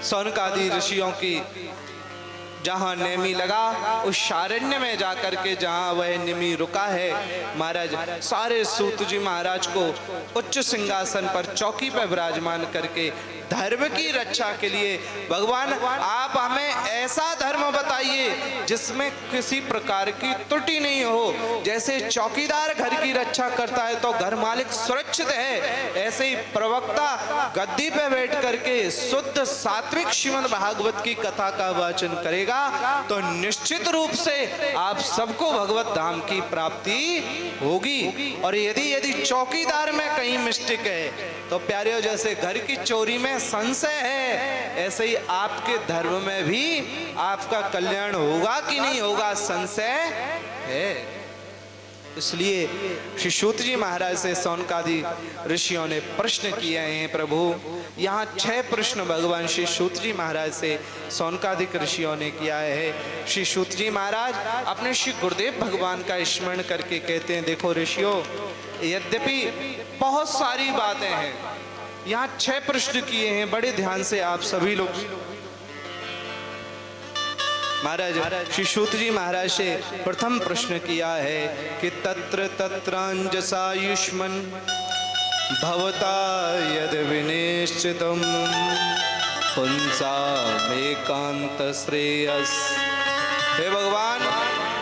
सौनक आदि ऋषियों की जहाँ नेमी लगा उस शारण्य में जाकर के जहाँ वह निमि रुका है, महाराज सारे सूत जी महाराज को उच्च सिंहासन पर चौकी पर विराजमान करके धर्म की रक्षा के लिए, भगवान आप हमें ऐसा धर्म बताइए जिसमें किसी प्रकार की त्रुटि नहीं हो। जैसे चौकीदार घर की रक्षा करता है तो घर मालिक सुरक्षित है, ऐसे ही प्रवक्ता गद्दी पे बैठ करके शुद्ध सात्विक श्रीमद् भागवत की कथा का वाचन करेगा तो निश्चित रूप से आप सबको भगवत धाम की प्राप्ति होगी। और यदि चौकीदार में कहीं मिस्टेक है तो प्यारे, जैसे घर की चोरी में संशय है, ऐसे ही आपके धर्म में भी आपका कल्याण होगा कि नहीं होगा, संशय है। इसलिए श्री सूत जी महाराज से सौनकादि ऋषियों ने प्रश्न किए हैं। प्रभु यहाँ 6 प्रश्न भगवान श्री सूत जी महाराज से सौनकादिक ऋषियों ने किया है। श्री सूत जी महाराज अपने श्री गुरुदेव भगवान का स्मरण करके कहते हैं, देखो ऋषियों, यद्यपि बहुत सारी बातें हैं, यहाँ 6 प्रश्न किए हैं, बड़े ध्यान से आप सभी लोग। महाराज श्री सूत जी महाराज से प्रथम प्रश्न किया है कि तत्र तत्रांजसायुष्मन् भवता यद विनिश्चितम् पुंसामेकांत श्रेयस। हे भगवान,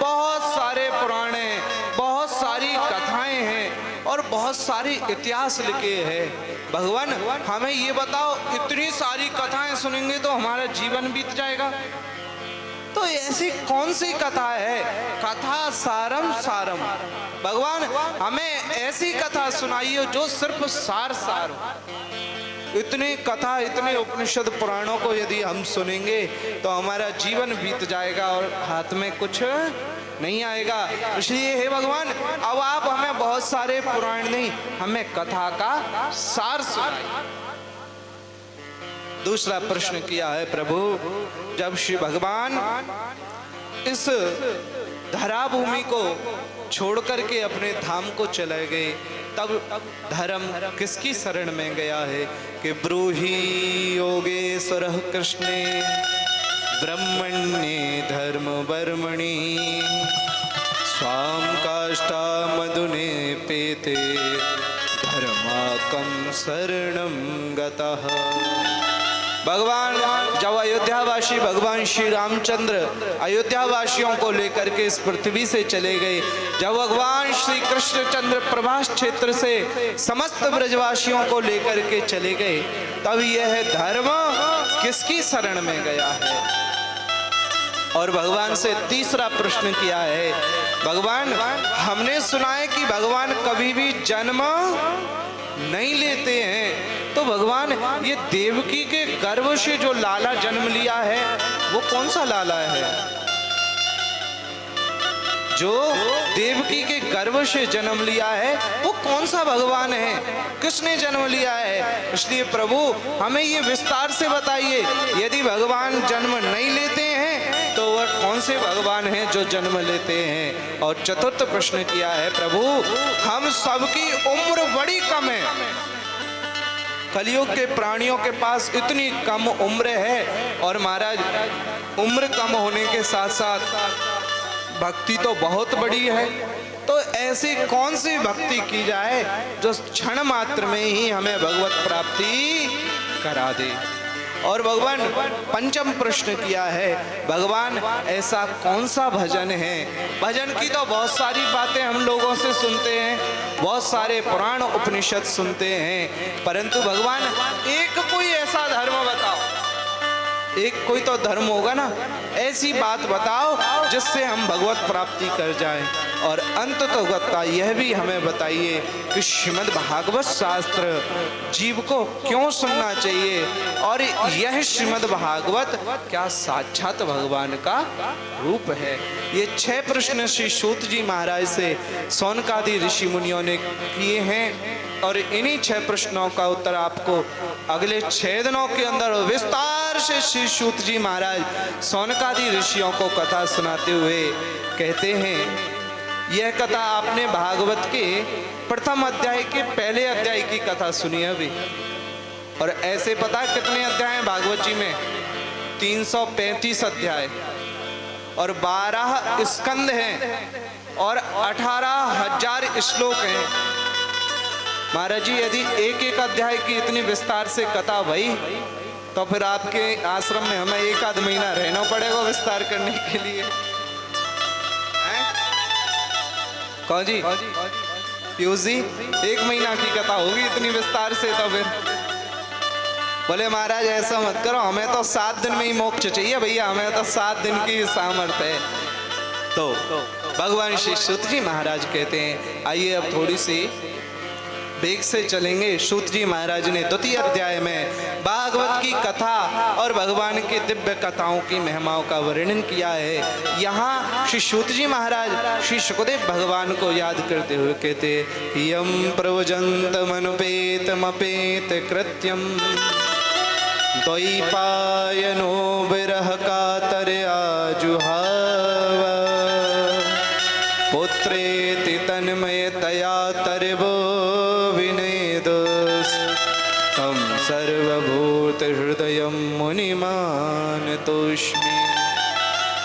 बहुत सारे पुराणे, बहुत सारी कथाएं हैं और बहुत सारी इतिहास लिखे हैं। भगवान हमें ये बताओ, इतनी सारी कथाएं सुनेंगे तो हमारा जीवन बीत जाएगा, तो ऐसी कौन सी कथा है? कथा सारम सारम। भगवान हमें ऐसी कथा सुनाइए जो सिर्फ सार सार हो। इतनी कथा, इतने उपनिषद पुराणों को यदि हम सुनेंगे तो हमारा जीवन बीत जाएगा और हाथ में कुछ नहीं आएगा। इसलिए हे भगवान, अब आप हमें बहुत सारे पुराण नहीं, हमें कथा का सार सुनाइए। दूसरा प्रश्न किया है, प्रभु जब श्री भगवान इस धरा भूमि को छोड़ करके अपने धाम को चले गए तब धर्म किसकी शरण में गया है कि ब्रूहि योगेश्वरः कृष्णे ब्रह्मण्ये धर्म वर्मणि स्वाम काष्ठा मधुने पेते धर्माकं शरणं गतः। भगवान जब अयोध्यावासी भगवान श्री रामचंद्र अयोध्यावासियों को लेकर के इस पृथ्वी से चले गए, जब भगवान श्री कृष्णचंद्र प्रभास क्षेत्र से समस्त ब्रजवासियों को लेकर के चले गए, तब यह धर्म किसकी शरण में गया है? और भगवान से तीसरा प्रश्न किया है, भगवान हमने सुना है कि भगवान कभी भी जन्म नहीं लेते हैं, तो भगवान ये देवकी के गर्भ से जो लाला जन्म लिया है वो कौन सा लाला है? जो देवकी के गर्भ से जन्म लिया है वो कौन सा भगवान है, किसने जन्म लिया है? इसलिए प्रभु हमें ये विस्तार से बताइए, यदि भगवान जन्म नहीं लेते हैं तो वह कौन से भगवान हैं जो जन्म लेते हैं? और चतुर्थ प्रश्न किया है, प्रभु हम सबकी उम्र बड़ी कम है, कलयुग के प्राणियों के पास इतनी कम उम्र है और महाराज उम्र कम होने के साथ साथ भक्ति तो बहुत बड़ी है, तो ऐसी कौन सी भक्ति की जाए जो क्षण मात्र में ही हमें भगवत प्राप्ति करा दे? और भगवान पंचम प्रश्न किया है, भगवान ऐसा कौन सा भजन है? भजन की तो बहुत सारी बातें हम लोगों से सुनते हैं, बहुत सारे पुराण उपनिषद सुनते हैं, परंतु भगवान एक कोई ऐसा धर्म बताओ, एक कोई तो धर्म होगा ना, ऐसी बात बताओ जिससे हम भगवत प्राप्ति कर जाएं। और अंत तो गत्ता यह भी हमें बताइए कि श्रीमद् भागवत शास्त्र जीव को क्यों सुनना चाहिए और यह श्रीमद् भागवत क्या साक्षात भगवान का रूप है? ये 6 प्रश्न श्री सूत जी महाराज से सौनकादि ऋषि मुनियों ने किए हैं और इन्हीं 6 प्रश्नों का उत्तर आपको अगले 6 दिनों के अंदर विस्तार से श्री सूत जी महाराज सौनकादि ऋषियों को कथा सुनाते हुए कहते हैं, यह कथा आपने भागवत के प्रथम अध्याय के पहले अध्याय की कथा सुनी है अभी, और ऐसे पता कितने अध्याय हैं भागवत जी में? 335 अध्याय और 12 स्कंद हैं और 18,000 श्लोक हैं। महाराज जी यदि एक एक अध्याय की इतनी विस्तार से कथा भई तो फिर आपके आश्रम में हमें एक आध महीना रहना पड़ेगा विस्तार करने के लिए। कौन जी पीयूष जी, 1 महीना की कथा होगी इतनी विस्तार से? तो फिर बोले महाराज ऐसा मत करो, हमें तो 7 दिन में ही मोक्ष चाहिए भैया, हमें तो 7 दिन की सामर्थ्य है। तो भगवान श्री सूत जी महाराज कहते हैं आइए अब थोड़ी सी वेग से चलेंगे। सूत जी महाराज ने 2 अध्याय में भागवत की कथा और भगवान की दिव्य कथाओं की महिमाओं का वर्णन किया है। यहाँ श्री सूत जी महाराज श्री सुखदेव भगवान को याद करते हुए कहते यम प्रवजन्तमनुपेतमपेत कृत्यम द्वैपायनो विरह कातरया जुहाव पुत्रेति तन्मयतया तर्वो विनेदुस् तं सर्वभूत हृदयं मुनिमानतोऽस्मि।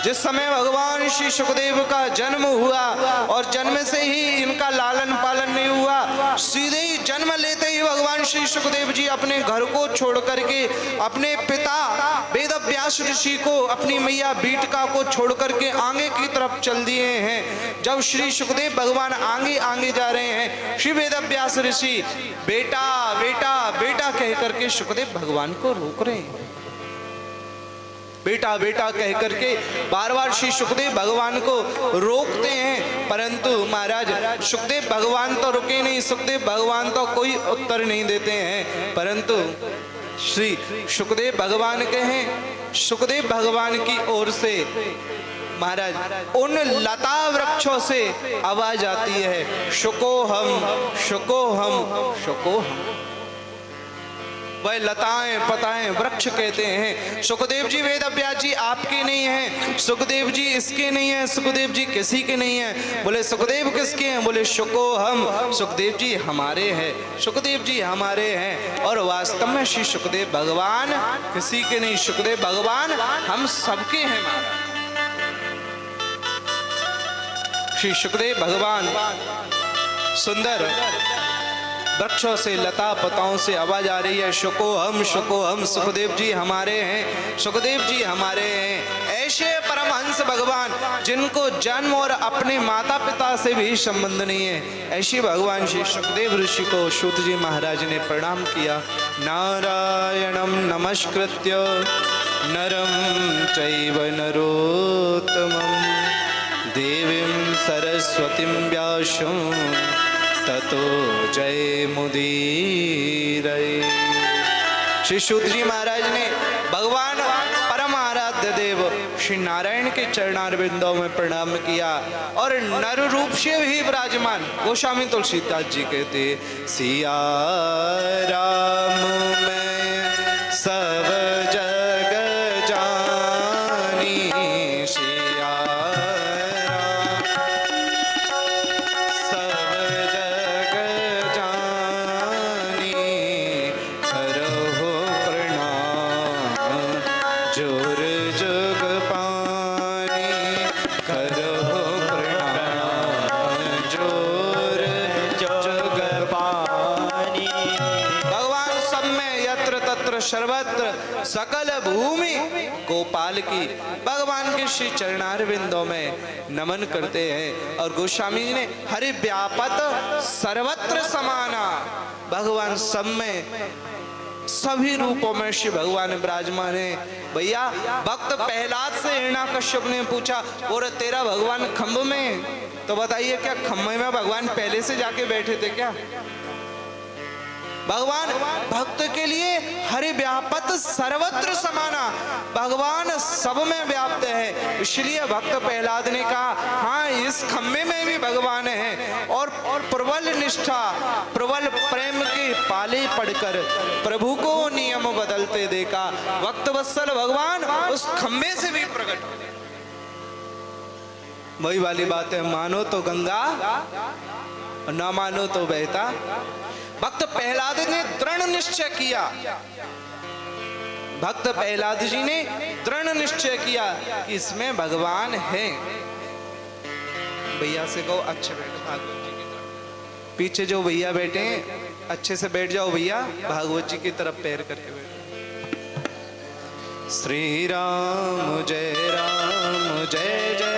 जिस समय भगवान श्री सुखदेव का जन्म हुआ और जन्म से ही इनका लालन पालन नहीं हुआ, सीधे ही जन्म लेते ही भगवान श्री सुखदेव जी अपने घर को छोड़ करके अपने पिता वेदव्यास ऋषि को, अपनी मैया बीटका को छोड़ करके आगे की तरफ चल दिए हैं। जब श्री सुखदेव भगवान आगे आगे जा रहे हैं, श्री वेदव्यास ऋषि बेटा बेटा बेटा कह करके सुखदेव भगवान को रोक रहे हैं। बेटा बेटा कह करके बार बार श्री सुखदेव भगवान को रोकते हैं, परंतु महाराज सुखदेव भगवान तो रुके नहीं, सुखदेव भगवान तो कोई उत्तर नहीं देते हैं। परंतु श्री सुखदेव भगवान कहें, सुखदेव भगवान की ओर से महाराज उन लता वृक्षों से आवाज आती है शुकोहम शुकोहम शुकोहम। वह लताएं पताएं वृक्ष कहते हैं। सुखदेव जी वेदव्यास जी आपके नहीं हैं, सुखदेव जी इसके नहीं हैं, सुखदेव जी किसी के नहीं हैं। बोले सुखदेव किसके हैं? बोले शुकोहम, सुखदेव जी हमारे हैं, सुखदेव जी हमारे हैं। और वास्तव में श्री सुखदेव भगवान किसी के नहीं, सुखदेव भगवान हम सबके हैं। श्री सुखदेव भगवान सुंदर वृक्षों से लता पताओं से आवाज आ रही है शुकोहम शुकोहम, सुखदेव जी हमारे हैं, सुखदेव जी हमारे हैं। ऐसे परमहंस भगवान जिनको जन्म और अपने माता पिता से भी संबंध नहीं है, ऐसे भगवान श्री सुखदेव ऋषि को सूत जी महाराज ने प्रणाम किया। नारायणं नमस्कृत्य नरं चैव नरोत्तमं देवीं सरस्वतीं व्यासं ततो जय मुदीरये। श्री सूत जी महाराज ने भगवान परम आराध्य देव श्री नारायण के चरणारविंदों में प्रणाम किया और नर रूप से भी विराजमान गोस्वामी तुलसीदास जी कहते सिया राम में सब जग जानी, सिया राम सब जग जानी, करहो प्रणाम जोर जग पानी, करहो प्रणाम जोर जग पानी। भगवान सब में यत्र तत्र सर्वत्र सकल भूमि गोपाल की भगवान के श्री चरणारविंदों में नमन करते हैं। और गोस्वामी जी ने हरि व्यापत सर्वत्र समाना, भगवान सब में सभी रूपों में श्री भगवान विराजमान है। भैया भक्त प्रहलाद से हिरण्याकश्यप ने पूछा और तेरा भगवान खम्भ में, तो बताइए क्या खम्भे में भगवान पहले से जाके बैठे थे क्या? भगवान भक्त के लिए हरि व्यापत सर्वत्र समाना, भगवान सब में व्याप्त है। इसलिए भक्त प्रहलाद ने कहा हाँ इस खम्भे में भी भगवान है। और प्रबल निष्ठा प्रबल प्रेम के पाले पढ़कर प्रभु को नियम बदलते देखा भक्त वत्सल भगवान उस खम्भे से भी प्रकट। वही वाली बात है, मानो तो गंगा ना मानो तो बहता। भक्त प्रहलाद ने दृढ़ निश्चय किया भक्त प्रहलाद जी ने दृढ़ निश्चय किया कि इसमें भगवान है। भैया से कहो अच्छे बैठो भागवत जी की तरफ। पीछे जो भैया बैठे हैं अच्छे से बैठ जाओ भैया, भागवत जी की तरफ पैर करके बैठो। श्री राम जय जय